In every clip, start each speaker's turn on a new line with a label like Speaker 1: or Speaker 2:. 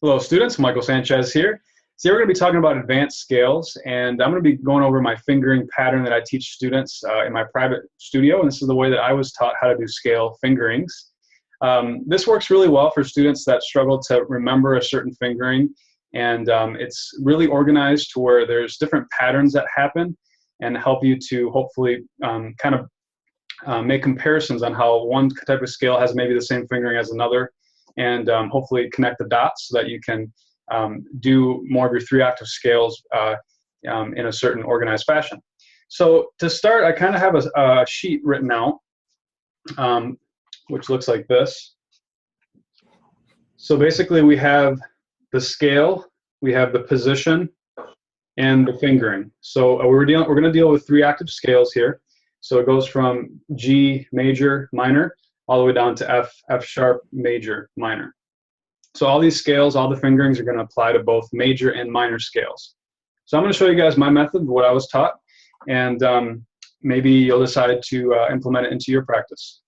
Speaker 1: Hello students, Michael Sanchez here. Today we're going to be talking about advanced scales, and I'm going to be going over my fingering pattern that I teach students in my private studio, and this is the way that I was taught how to do scale fingerings. This works really well for students that struggle to remember a certain fingering, and it's really organized to where there's different patterns that happen and help you to hopefully make comparisons on how one type of scale has maybe the same fingering as another, and hopefully connect the dots so that you can do more of your 3-octave scales in a certain organized fashion. So to start, I kind of have a sheet written out, which looks like this. So basically we have the scale, we have the position, and the fingering. So we're going to deal with 3-octave scales here. So it goes from G major minor all the way down to F sharp major minor. So all these scales, all the fingerings are going to apply to both major and minor scales. So I'm going to show you guys my method, what I was taught, and maybe you'll decide to implement it into your practice.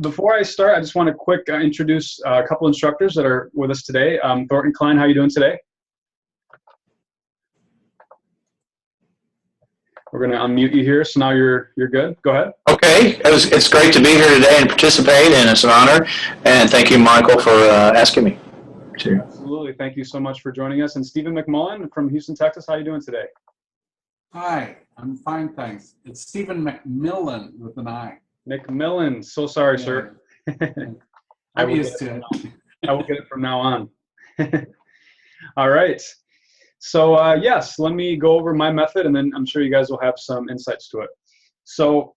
Speaker 1: Before I start, I just want to quick introduce a couple instructors that are with us today. Thornton Klein, how are you doing today? We're going to unmute you here, so now you're good. Go ahead.
Speaker 2: Okay, it's great to be here today and participate, and it's an honor. And thank you, Michael, for asking me to.
Speaker 1: Absolutely, thank you so much for joining us. And Stephen McMullen from Houston, Texas, how are you doing today?
Speaker 3: Hi, I'm fine, thanks. It's Stephen McMillan with an I.
Speaker 1: McMillan, so sorry, sir.
Speaker 3: I'm used to it.
Speaker 1: I will get it from now on. All right. So yes, let me go over my method, and then I'm sure you guys will have some insights to it. So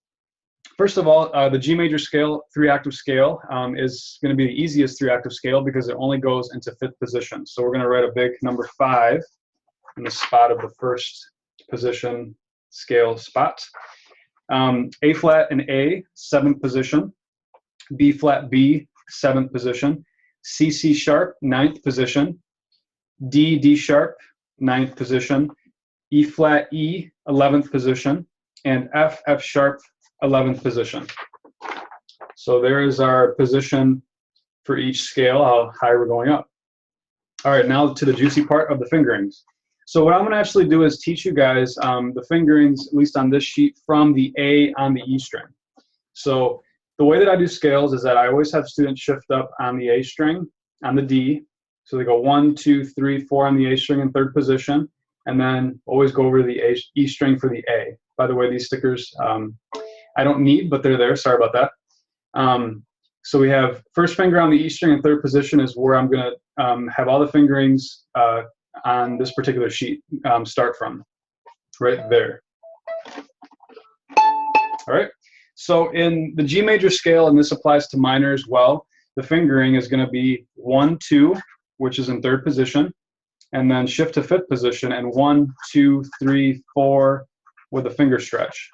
Speaker 1: first of all, the G major scale, 3-octave scale, is going to be the easiest 3-octave scale because it only goes into 5th position. So we're going to write a big number 5 in the spot of the first position scale spot. A flat and A, 7th position. B flat B, 7th position. C sharp, 9th position. D sharp, 9th position. E flat E, 11th position. And F sharp, 11th position. So there is our position for each scale, how high we're going up. All right, now to the juicy part of the fingerings. So what I'm going to actually do is teach you guys the fingerings, at least on this sheet, from the A on the E string. So the way that I do scales is that I always have students shift up on the A string, on the D. So they go 1, 2, 3, 4 on the A string in 3rd position, and then always go over the E string for the A. By the way, these stickers I don't need, but they're there. Sorry about that. So we have first finger on the E string in 3rd position is where I'm going to have all the fingerings on this particular sheet start from, right there. All right. So in the G major scale, and this applies to minor as well, the fingering is going to be 1, 2, which is in 3rd position, and then shift to 5th position, and 1, 2, 3, 4 with a finger stretch.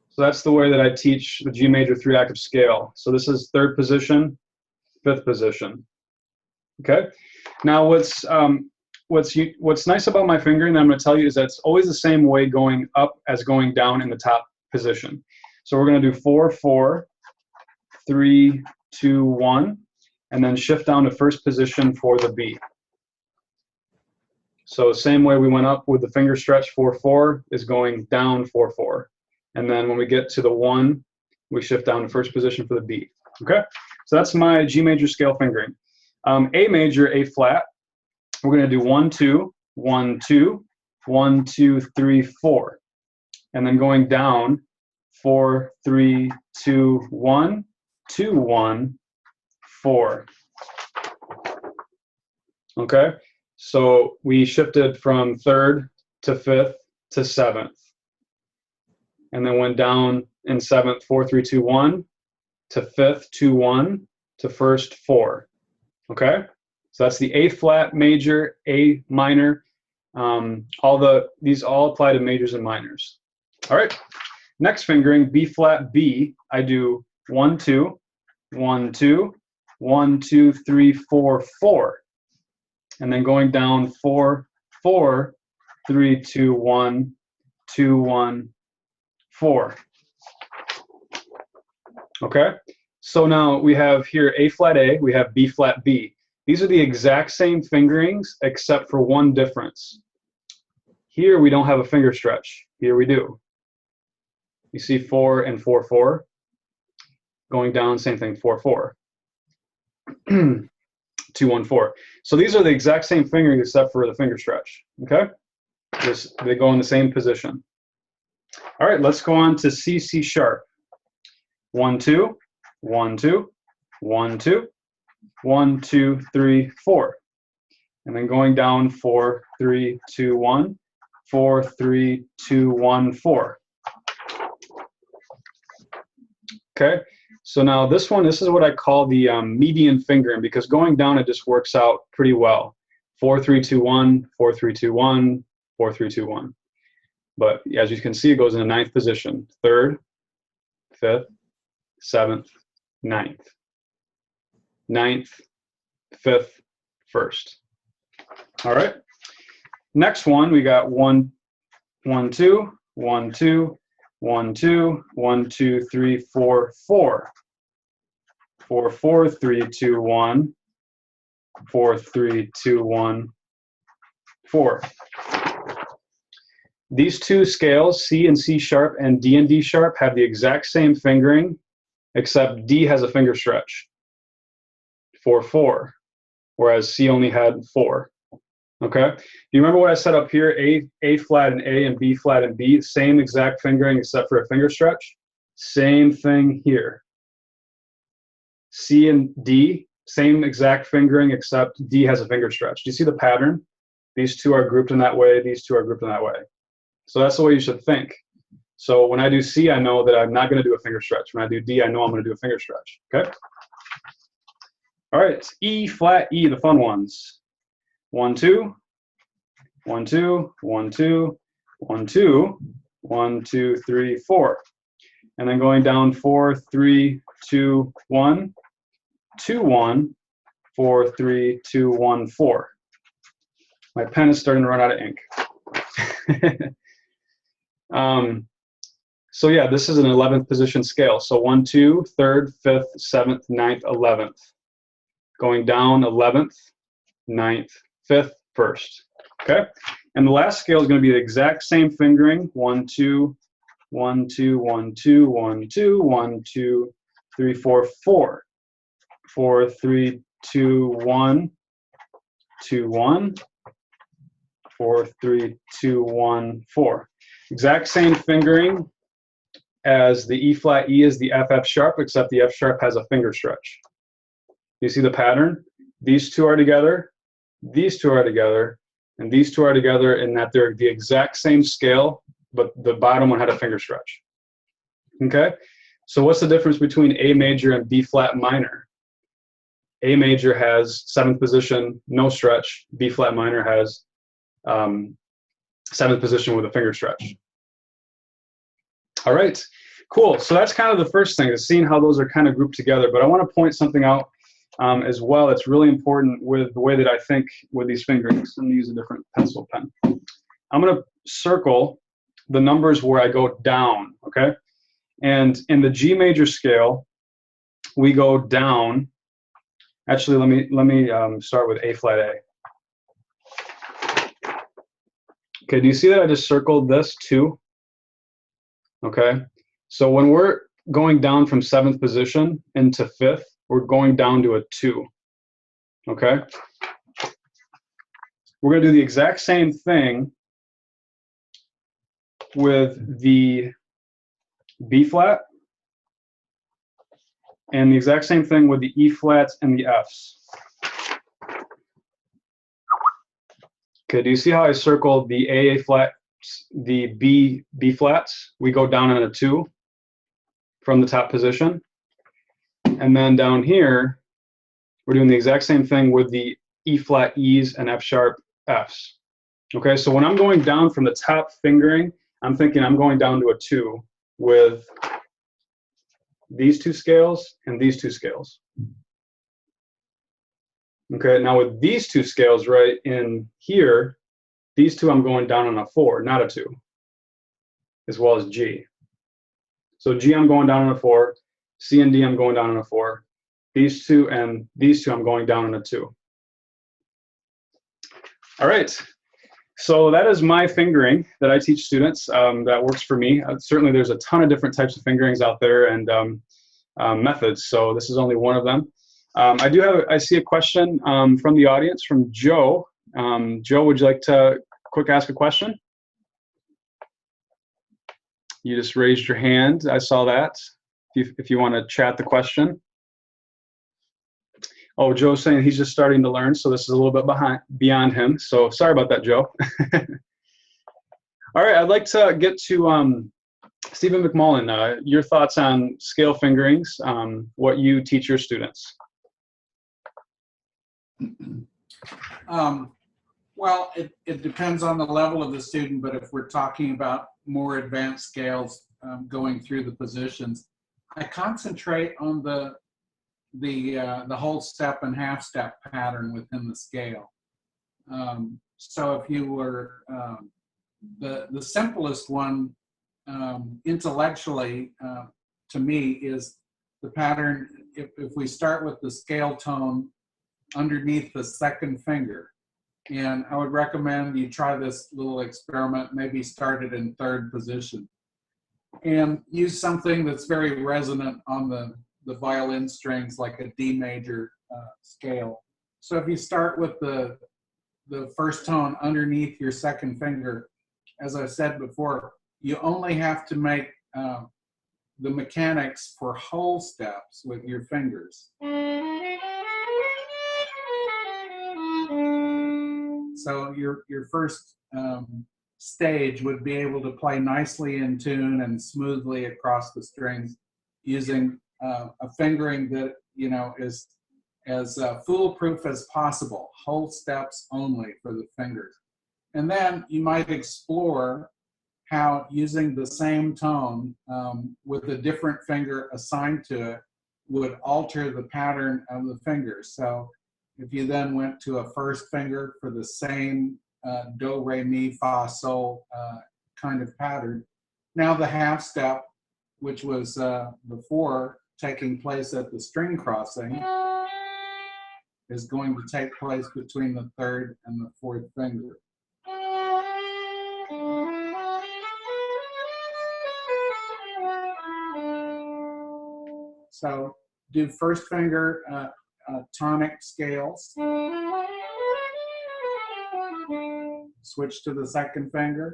Speaker 1: So that's the way that I teach the G major 3-octave scale. So this is 3rd position, 5th position. Okay. Now what's nice about my fingering that I'm going to tell you is that it's always the same way going up as going down in the top position. So we're going to do 4, 4, 3, 2, 1, and then shift down to 1st position for the B. So same way we went up with the finger stretch, 4, 4 is going down 4, 4. And then when we get to the 1, we shift down to 1st position for the B. Okay? So that's my G major scale fingering. A major, A flat, we're going to do 1, 2, 1, 2, 1, 2, 3, 4. And then going down, 4, 3, 2, 1, 2, 1, 4. Okay? So we shifted from 3rd to 5th to 7th. And then went down in 7th, 4, 3, 2, 1, to 5th, 2, 1, to 1st, 4. Okay? So that's the A flat major, A minor. These all apply to majors and minors. All right. Next fingering, B flat B, I do 1, 2, 1, 2, 1, 2, 3, 4, 4. And then going down 4, 4, 3, 2, 1, 2, 1, 4. Okay? So now we have here A flat A, we have B flat B. These are the exact same fingerings except for one difference. Here we don't have a finger stretch. Here we do. You see 4 and 4, 4. Going down, same thing, 4, 4. 2, 1, 4. So these are the exact same fingerings except for the finger stretch. Okay? They go in the same position. All right, let's go on to C, C sharp. 1, 2, 1, 2, 1, 2, 1, 2, 3, 4. And then going down 4, 3, 2, 1, 4, 3, 2, 1, 4. Okay, so now this is what I call the median fingering, because going down it just works out pretty well. 4, 3, 2, 1, 4, 3, 2, 1, 4, 3, 2, 1. But as you can see, it goes in the 9th position. 3rd, 5th, 7th, 9th. 9th, 5th, 1st. All right. Next one, we got 1, 1, 2, 1, 2, 1, 2, 1, 2, 3, 4, 4. 4, 4, 3, 2, 1. 4, 3, 2, 1, 4. These two scales, C and C sharp and D sharp, have the exact same fingering, except D has a finger stretch. 4, 4, whereas C only had 4. Okay? You remember what I said up here? A flat and A and B flat and B, same exact fingering except for a finger stretch. Same thing here. C and D, same exact fingering except D has a finger stretch. Do you see the pattern? These two are grouped in that way, these two are grouped in that way. So that's the way you should think. So when I do C, I know that I'm not going to do a finger stretch. When I do D, I know I'm going to do a finger stretch. Okay? All right, E flat E, the fun ones. 1, 2, 1, 2, 1, 2, 1, 2, 1, 2, 3, 4. And then going down 4, 3, 2, 1, 2, 1, 4, 3, 2, 1, 4. My pen is starting to run out of ink. So yeah, this is an 11th position scale. So 1, 2, 3rd, 5th, 7th, 9th, 11th. Going down 11th, 9th, 5th, 1st. Okay? And the last scale is going to be the exact same fingering. 1, 2, 1, 2, 1, 2, 1, 2, 1, 2, 3, 4, 4. 4, 3, 2, 1, 2, 1. 4, 3, 2, 1, 4. Exact same fingering as the E flat E is the F sharp, except the F sharp has a finger stretch. You see the pattern? These two are together, these two are together, and these two are together in that they're the exact same scale, but the bottom one had a finger stretch. Okay? So what's the difference between A major and B flat minor? A major has 7th position, no stretch. B flat minor has 7th position with a finger stretch. All right, cool. So that's kind of the first thing, is seeing how those are kind of grouped together. But I want to point something out as well that's really important with the way that I think with these fingerings. I'm going to use a different pencil pen. I'm going to circle the numbers where I go down, okay? And in the G major scale, we go down. Actually, let me start with A flat A. Okay, do you see that I just circled this 2? Okay, so when we're going down from 7th position into 5th, we're going down to a 2. Okay, we're going to do the exact same thing with the B flat, and the exact same thing with the E flats and the Fs. Okay, do you see how I circled the A flat, the B flats? We go down on a 2 from the top position. And then down here, we're doing the exact same thing with the E flat E's and F sharp F's. Okay, so when I'm going down from the top fingering, I'm thinking I'm going down to a 2 with these two scales and these two scales. Okay, now with these two scales right in here, these two I'm going down on a 4, not a 2, as well as G. So G I'm going down on a 4, C and D, I'm going down on a 4. These two and these two, I'm going down on a 2. All right. So that is my fingering that I teach students. That works for me. Certainly, there's a ton of different types of fingerings out there and methods. So this is only one of them. I see a question from the audience from Joe. Joe, would you like to quick ask a question? You just raised your hand. I saw that. If you want to chat the question. Oh, Joe's saying he's just starting to learn, so this is a little bit beyond him. So sorry about that, Joe. All right, I'd like to get to Stephen McMullen. Your thoughts on scale fingerings, what you teach your students.
Speaker 3: Well, it depends on the level of the student, but if we're talking about more advanced scales going through the positions, I concentrate on the whole step and half step pattern within the scale. So if you were, the simplest one intellectually to me is the pattern, if we start with the scale tone underneath the second finger. And I would recommend you try this little experiment, maybe start it in 3rd position. And use something that's very resonant on the violin strings, like a D major scale. So if you start with the first tone underneath your second finger, as I said before, you only have to make the mechanics for whole steps with your fingers. So your first stage would be able to play nicely in tune and smoothly across the strings using a fingering that, you know, is as foolproof as possible, whole steps only for the fingers. And then you might explore how using the same tone with a different finger assigned to it would alter the pattern of the fingers. So if you then went to a first finger for the same do, re, mi, fa, sol kind of pattern, now the half step, which was before taking place at the string crossing, is going to take place between the 3rd and the 4th finger. So do first finger tonic scales. Switch to the second finger.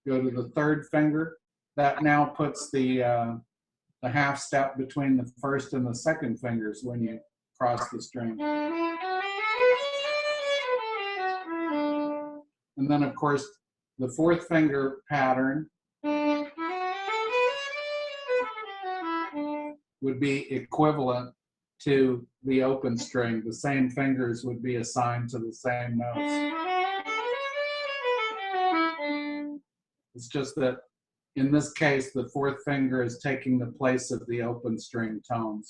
Speaker 3: Go to the 3rd finger. That now puts the half step between the first and the second fingers when you cross the string. And then, of course, the 4th finger pattern would be equivalent to the open string. The same fingers would be assigned to the same notes. It's just that in this case, the 4th finger is taking the place of the open string tones.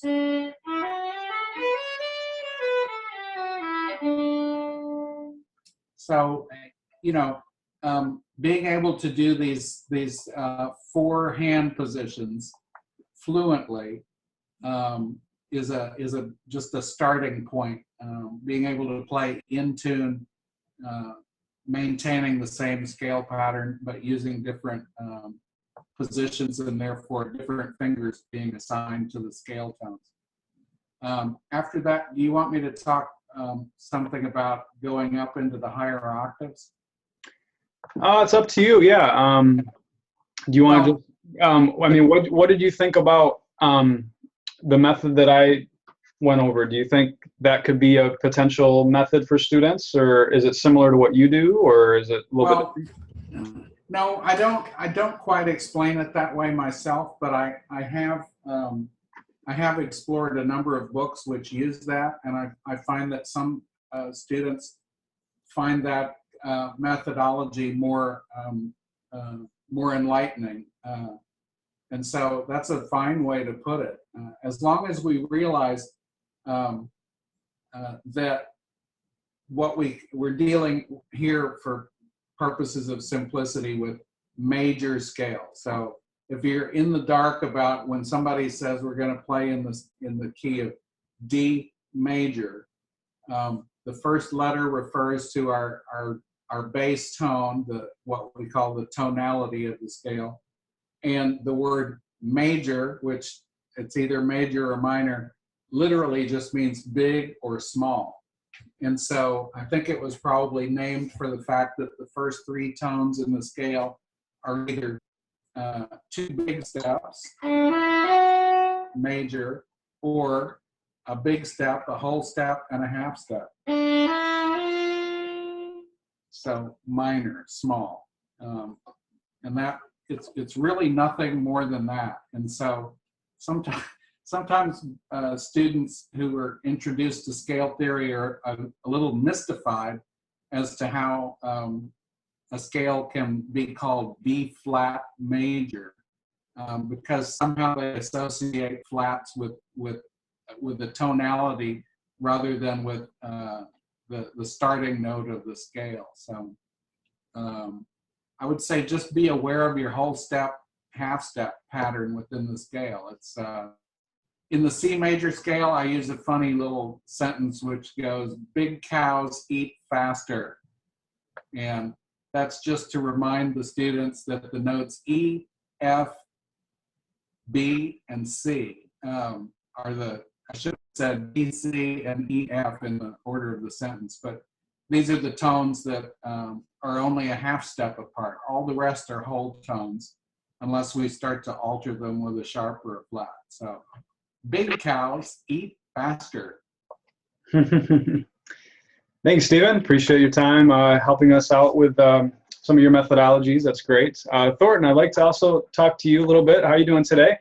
Speaker 3: So, you know, being able to do these 4 hand positions fluently is just a starting point. Being able to play in tune, maintaining the same scale pattern, but using different positions and therefore different fingers being assigned to the scale tones. After that, do you want me to talk something about going up into the higher octaves?
Speaker 1: It's up to you. Yeah. Do you want to just? I mean, what did you think about the method that I went over? Do you think that could be a potential method for students, or is it similar to what you do, or is it a little bit different?
Speaker 3: No, I don't quite explain it that way myself, but I have explored a number of books which use that, and I find that some students find that methodology more enlightening. And so that's a fine way to put it. As long as we realize that what we're dealing here for purposes of simplicity with major scale. So if you're in the dark about when somebody says we're going to play in the key of D major, the first letter refers to our bass tone, what we call the tonality of the scale, and the word major, which it's either major or minor, literally just means big or small. And so I think it was probably named for the fact that the first three tones in the scale are either two big steps, major, or a big step, a whole step, and a half step. So minor, small. And that it's really nothing more than that. And so sometimes students who are introduced to scale theory are a little mystified as to how a scale can be called B flat major, because somehow they associate flats with the tonality rather than with the starting note of the scale. So I would say just be aware of your whole step, half step pattern within the scale. It's in the C major scale, I use a funny little sentence which goes, "Big cows eat faster." And that's just to remind the students that the notes E, F, B, and C are I should have said B, C, and E, F in the order of the sentence, but these are the tones that are only a half step apart. All the rest are whole tones, unless we start to alter them with a sharp or a flat. So, big cows eat faster.
Speaker 1: Thanks, Stephen. Appreciate your time helping us out with some of your methodologies. That's great. Thornton, I'd like to also talk to you a little bit. How are you doing today?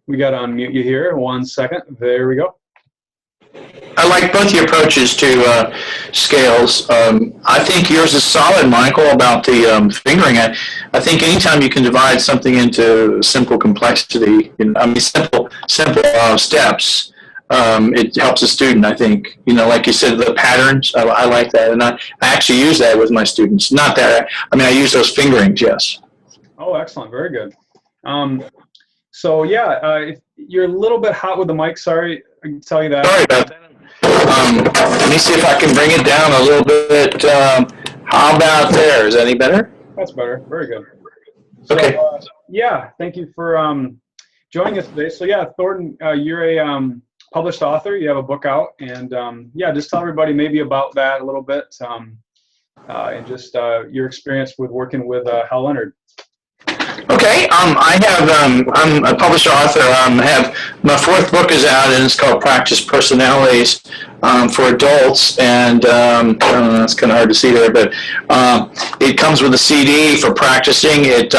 Speaker 1: We got to unmute you here. 1 second. There we go.
Speaker 2: I like both your approaches to scales. I think yours is solid, Michael, about the fingering. I think anytime you can divide something into simple complexity, simple steps, it helps a student, I think. Like you said, the patterns, I like that. And I actually use that with my students. Not that, I use those fingerings, yes.
Speaker 1: Oh, excellent. Very good. So, yeah, if you're a little bit hot with the mic. Sorry, I can tell you that.
Speaker 2: Sorry about that. Let me see if I can bring it down a little bit. How about there? Is that any better?
Speaker 1: That's better. Very good. So,
Speaker 2: okay.
Speaker 1: Yeah, thank you for joining us today. So, yeah, Thornton, you're a published author. You have a book out. And, yeah, just tell everybody maybe about that a little bit and just your experience with working with Hal Leonard.
Speaker 2: Okay, I'm a published author. My fourth book is out, and it's called Practice Personalities for Adults, and that's kind of hard to see there, but it comes with a CD for practicing. It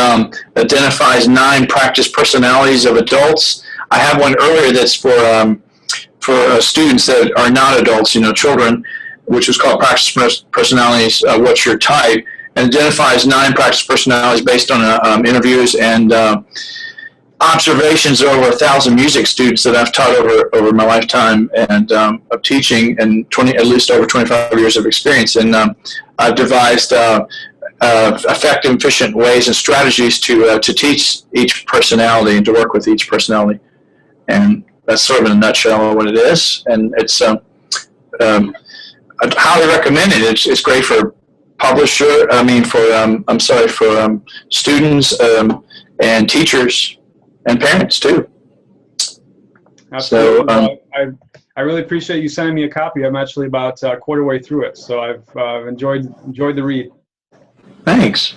Speaker 2: identifies 9 practice personalities of adults. I have one earlier that's for students that are not adults, children, which was called Practice Personalities, What's Your Type? And identifies 9 practice personalities based on interviews and observations of over 1,000 music students that I've taught over my lifetime and of teaching, and at least over 25 years of experience. And I've devised effective, efficient ways and strategies to teach each personality and to work with each personality. And that's sort of in a nutshell what it is. And it's I'd highly recommend it. It's great for for students and teachers and parents too.
Speaker 1: Absolutely.
Speaker 2: So,
Speaker 1: I really appreciate you sending me a copy. I'm actually about a quarter way through it, so I've enjoyed the read.
Speaker 2: Thanks.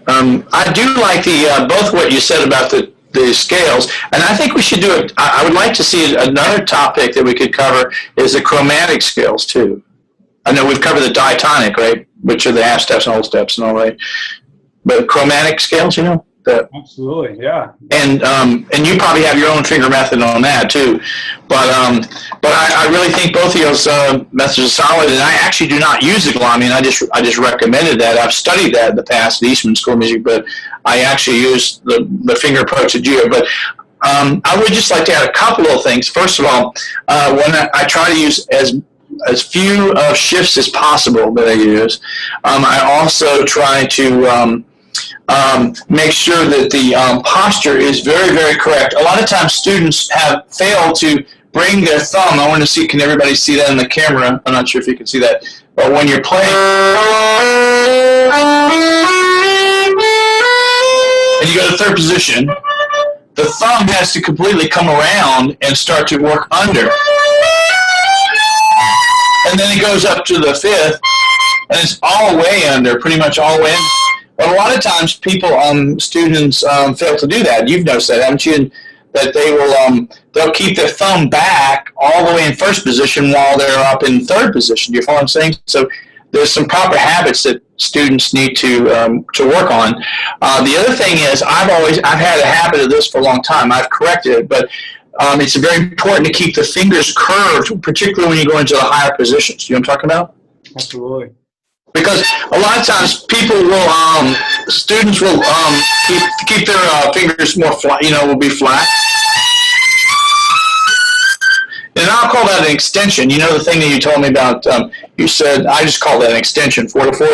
Speaker 2: I do like both what you said about the scales, and I think we should do it. I would like to see another topic that we could cover is the chromatic scales too. I know we've covered the diatonic, right, which are the half steps and whole steps and all that. But chromatic scales,
Speaker 1: Absolutely, yeah.
Speaker 2: And you probably have your own finger method on that too. But I really think both of those methods are solid. And I actually do not use the glomming. I just recommended that. I've studied that in the past at Eastman School of Music, but I actually use the finger approach at GEO. But I would just like to add a couple of things. First of all, when I try to use as as few shifts as possible that I use. I also try to make sure that the posture is very, very correct. A lot of times students have failed to bring their thumb. I want to see, can everybody see that in the camera? I'm not sure if you can see that. But when you're playing, and you go to third position, the thumb has to completely come around and start to work under. And then it goes up to the fifth, and it's all the way under, pretty much all the way in. But a lot of times people, students fail to do that. You've noticed that, haven't you? That they will, they'll keep their thumb back all the way in first position while they're up in third position. Do you follow what I'm saying? So there's some proper habits that students need to work on. The other thing is, I've had a habit of this for a long time. I've corrected it, but it's very important to keep the fingers curved, particularly when you go into the higher positions. You know what I'm talking about?
Speaker 1: Absolutely.
Speaker 2: Because a lot of times people will, students will keep their fingers more flat, will be flat. And I'll call that an extension. You know the thing that you told me about, you said, I just call that an extension, 4 to 4,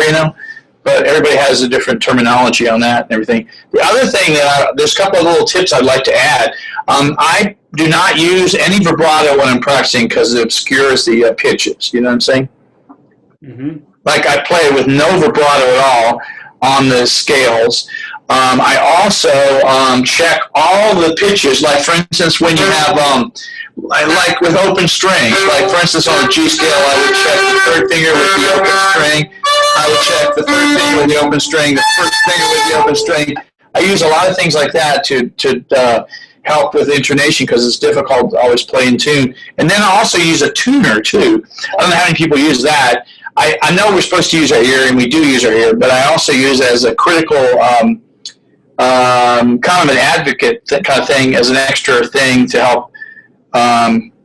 Speaker 2: but everybody has a different terminology on that and everything. The other thing that there's a couple of little tips I'd like to add. I do not use any vibrato when I'm practicing because it obscures the pitches. You know what I'm saying?
Speaker 1: Mm-hmm.
Speaker 2: Like I play with no vibrato at all on the scales. I also check all the pitches. Like for instance, when you have like with open strings, like for instance on the G scale, I would check the third finger with the open string. I would check the third finger with the open string, the first finger with the open string. I use a lot of things like that to help with intonation because it's difficult to always play in tune. And then I also use a tuner too. I don't know how many people use that. I know we're supposed to use our ear, and we do use our ear, but I also use it as a critical kind of an advocate kind of thing, as an extra thing to help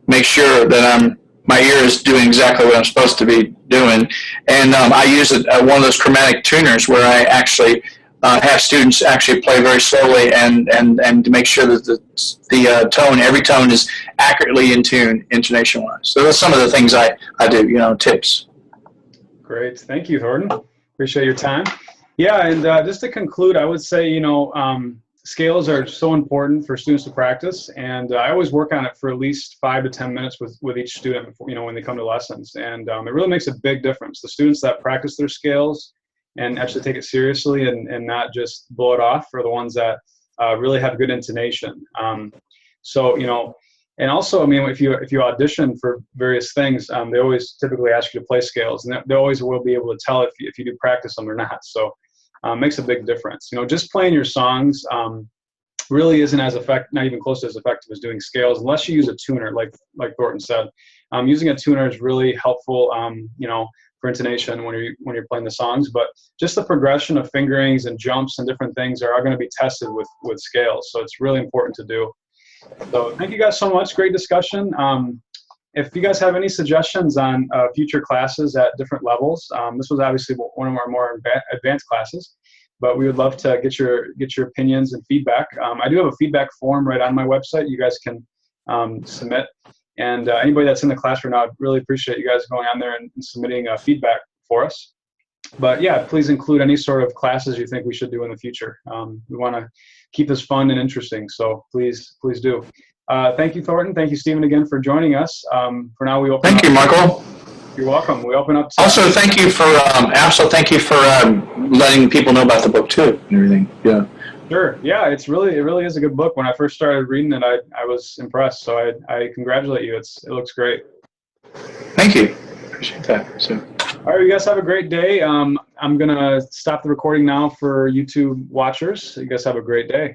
Speaker 2: make sure that my ear is doing exactly what I'm supposed to be doing. And I use one of those chromatic tuners where I actually have students actually play very slowly and to make sure that the tone, every tone is accurately in tune, intonation-wise. So that's some of the things I do, tips.
Speaker 1: Great. Thank you, Thornton. Appreciate your time. Yeah, and just to conclude, I would say, scales are so important for students to practice, and I always work on it for at least 5 to 10 minutes with each student before, when they come to lessons, and it really makes a big difference. The students that practice their scales and actually take it seriously and not just blow it off are the ones that really have good intonation. And also, if you audition for various things, they always typically ask you to play scales, and they always will be able to tell if you do practice them or not. So it makes a big difference. Just playing your songs really isn't not even close to as effective as doing scales, unless you use a tuner, like Thornton said. Using a tuner is really helpful, for intonation when you're playing the songs. But just the progression of fingerings and jumps and different things are going to be tested with scales. So it's really important to do. So thank you guys so much. Great discussion. If you guys have any suggestions on future classes at different levels, this was obviously one of our more advanced classes, but we would love to get your opinions and feedback. I do have a feedback form right on my website you guys can submit. And anybody that's in the class right now, I'd really appreciate you guys going on there and submitting feedback for us. But yeah, please include any sort of classes you think we should do in the future. We want to keep this fun and interesting, so please do. Thank you, Thornton. Thank you, Stephen, again for joining us. For now, we open.
Speaker 2: Thank you, Michael.
Speaker 1: You're welcome. We open up.
Speaker 2: Also, thank you for letting people know about the book too and everything. Yeah.
Speaker 1: Sure. Yeah, it really is a good book. When I first started reading it, I was impressed. So I congratulate you. It looks great.
Speaker 2: Thank you. Appreciate that. So.
Speaker 1: All right, you guys have a great day. I'm gonna stop the recording now for YouTube watchers. You guys have a great day.